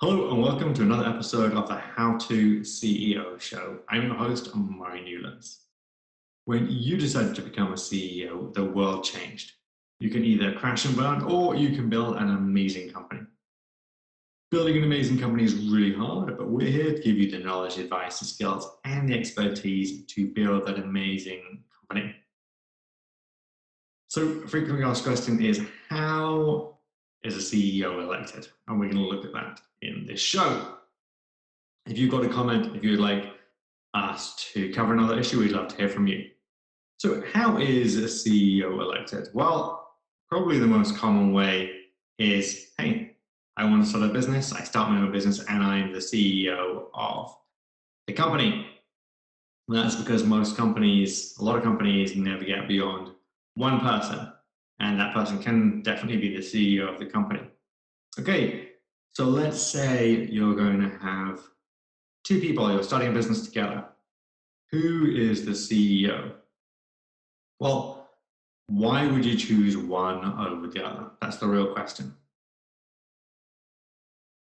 Hello and welcome to another episode of the How to CEO Show. I'm your host, Murray Newlands. When you decided to become a CEO, the world changed. You can either crash and burn or you can build an amazing company. Building an amazing company is really hard, but we're here to give you the knowledge, advice, the skills, and the expertise to build that amazing company. So, a frequently asked question is, how is a CEO elected? And we're going to look at that in this show. If you've got a comment, if you'd like us to cover another issue, we'd love to hear from you. So, how is a CEO elected? Well, probably the most common way is, hey, I want to start a business, I start my own business, and I'm the CEO of the company. And that's because a lot of companies never get beyond one person, and that person can definitely be the CEO of the company. Okay, so let's say you're going to have two people, you're starting a business together. Who is the CEO? Well, why would you choose one over the other? That's the real question.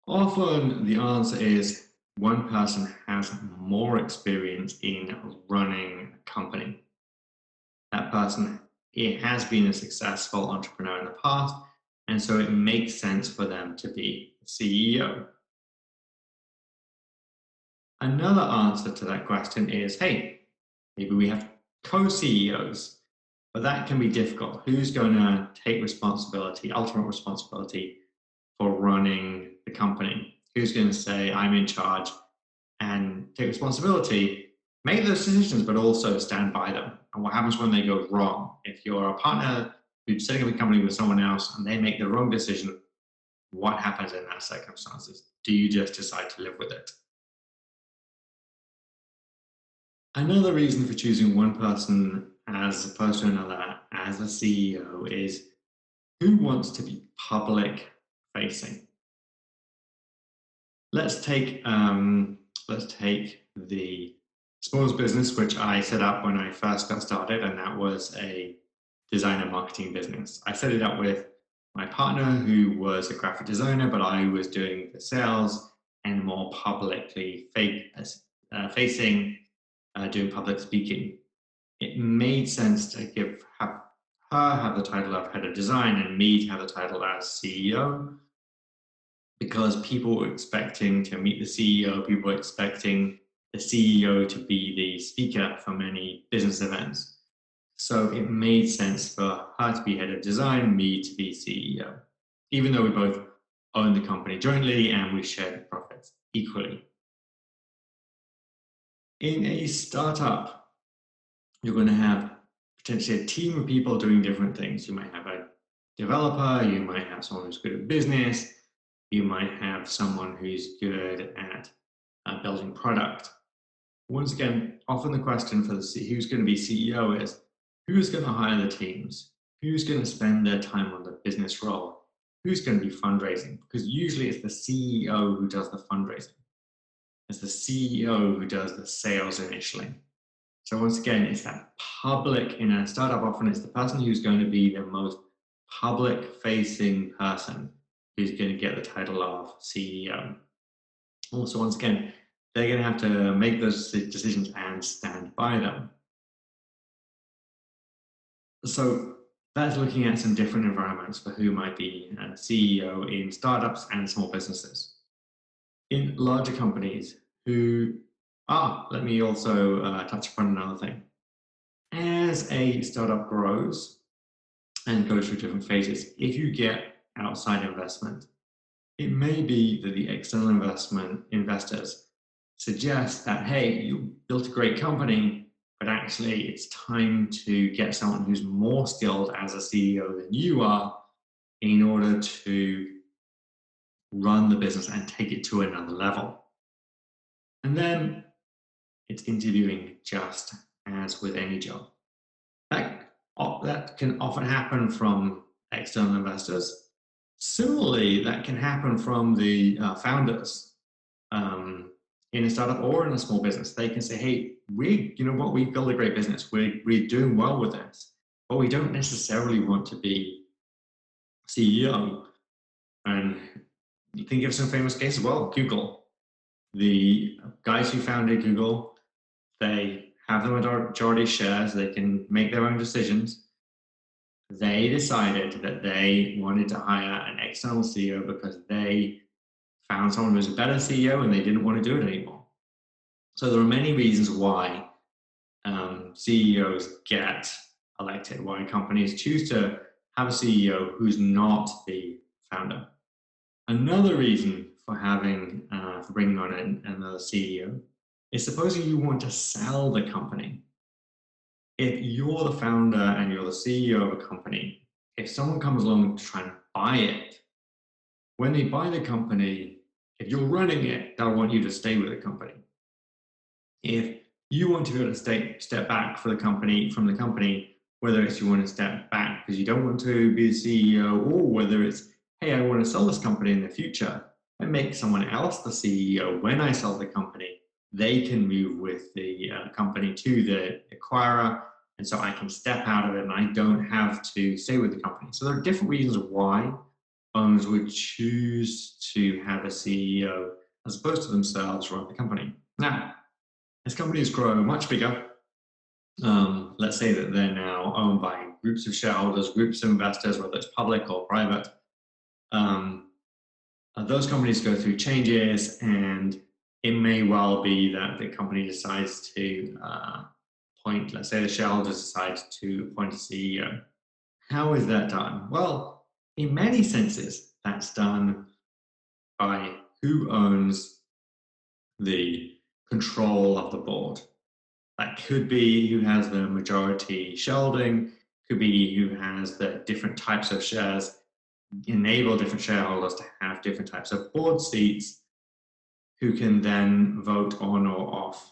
Often the answer is one person has more experience in running a company. That person has been a successful entrepreneur in the past, and so it makes sense for them to be the CEO. Another answer to that question is, hey, maybe we have co-CEOs, but that can be difficult. Who's going to take responsibility, ultimate responsibility for running the company? Who's going to say, I'm in charge and take responsibility, make those decisions, but also stand by them? And what happens when they go wrong? If you're a partner who's setting up a company with someone else and they make the wrong decision, what happens in that circumstances? Do you just decide to live with it? Another reason for choosing one person as opposed to another as a CEO is who wants to be public facing. Let's take the smallest business which I set up when I first got started, and that was a designer marketing business. I set it up with my partner who was a graphic designer, but I was doing the sales and more publicly facing, doing public speaking. It made sense to have her have the title of head of design and me to have the title as CEO, because people were expecting to meet the CEO, people were expecting the CEO to be the speaker for many business events. So it made sense for her to be head of design, me to be CEO, even though we both own the company jointly and we share the profits equally. In a startup, you're going to have potentially a team of people doing different things. You might have a developer, you might have someone who's good at business, you might have someone who's good at building product. Once again, often the question for who's going to be CEO is, who's going to hire the teams? Who's going to spend their time on the business role? Who's going to be fundraising? Because usually it's the CEO who does the fundraising. It's the CEO who does the sales initially. So once again, it's that public, in a startup, often it's the person who's going to be the most public-facing person who's going to get the title of CEO. Also, once again, they're going to have to make those decisions and stand by them. So that's looking at some different environments for who might be a CEO in startups and small businesses. In larger companies let me also touch upon another thing. As a startup grows and goes through different phases, if you get outside investment, it may be that the external investors suggest that, hey, you built a great company, but actually it's time to get someone who's more skilled as a CEO than you are in order to run the business and take it to another level. And then it's interviewing, just as with any job. That can often happen from external investors. Similarly, that can happen from the founders in a startup or in a small business. They can say, hey, we built a great business. We're doing well with this, but we don't necessarily want to be CEO. And You can give some famous cases. Well, Google. The guys who founded Google, they have the majority shares. They can make their own decisions. They decided that they wanted to hire an external CEO because they found someone who was a better CEO and they didn't want to do it anymore. So there are many reasons why CEOs get elected, why companies choose to have a CEO who's not the founder. Another reason for having for bringing on another CEO is supposing you want to sell the company. If you're the founder and you're the CEO of a company, if someone comes along to try and buy it, when they buy the company, if you're running it, they'll want you to stay with the company. If you want to be able to step back from the company, whether it's you want to step back because you don't want to be the CEO, or whether it's, hey, I want to sell this company in the future and make someone else the CEO when I sell the company, they can move with the company to the acquirer. And so I can step out of it and I don't have to stay with the company. So there are different reasons why owners would choose to have a CEO as opposed to themselves run the company. Now, as companies grow much bigger, let's say that they're now owned by groups of shareholders, groups of investors, whether it's public or private, those companies go through changes, and it may well be that the company decides to appoint, let's say the shareholders decide to appoint a CEO. How is that done? Well, in many senses, that's done by who owns the control of the board. That could be who has the majority shareholding, could be who has the different types of shares, enable different shareholders to have different types of board seats, who can then vote on or off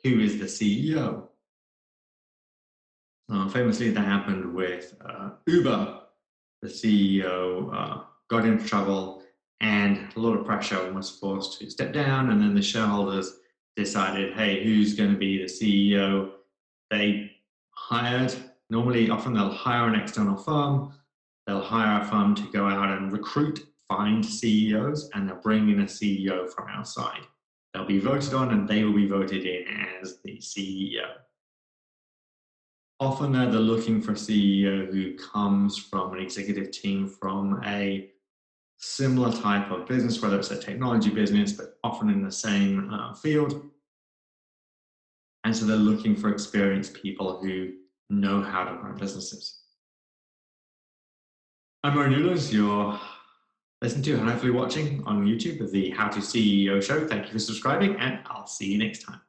who is the CEO. Famously, that happened with Uber. The CEO got into trouble and a lot of pressure and was forced to step down, and then the shareholders decided, hey, who's going to be the CEO? They hired, often they'll hire an external firm, they'll hire a firm to go out and find CEOs, and they'll bring in a CEO from outside. They'll be voted on and they will be voted in as the CEO. Often they're looking for a CEO who comes from an executive team from a similar type of business, whether it's a technology business, but often in the same field. And so they're looking for experienced people who know how to run businesses. I'm Murray Newlands. You're listening to and hopefully watching on YouTube of the How to CEO show. Thank you for subscribing, and I'll see you next time.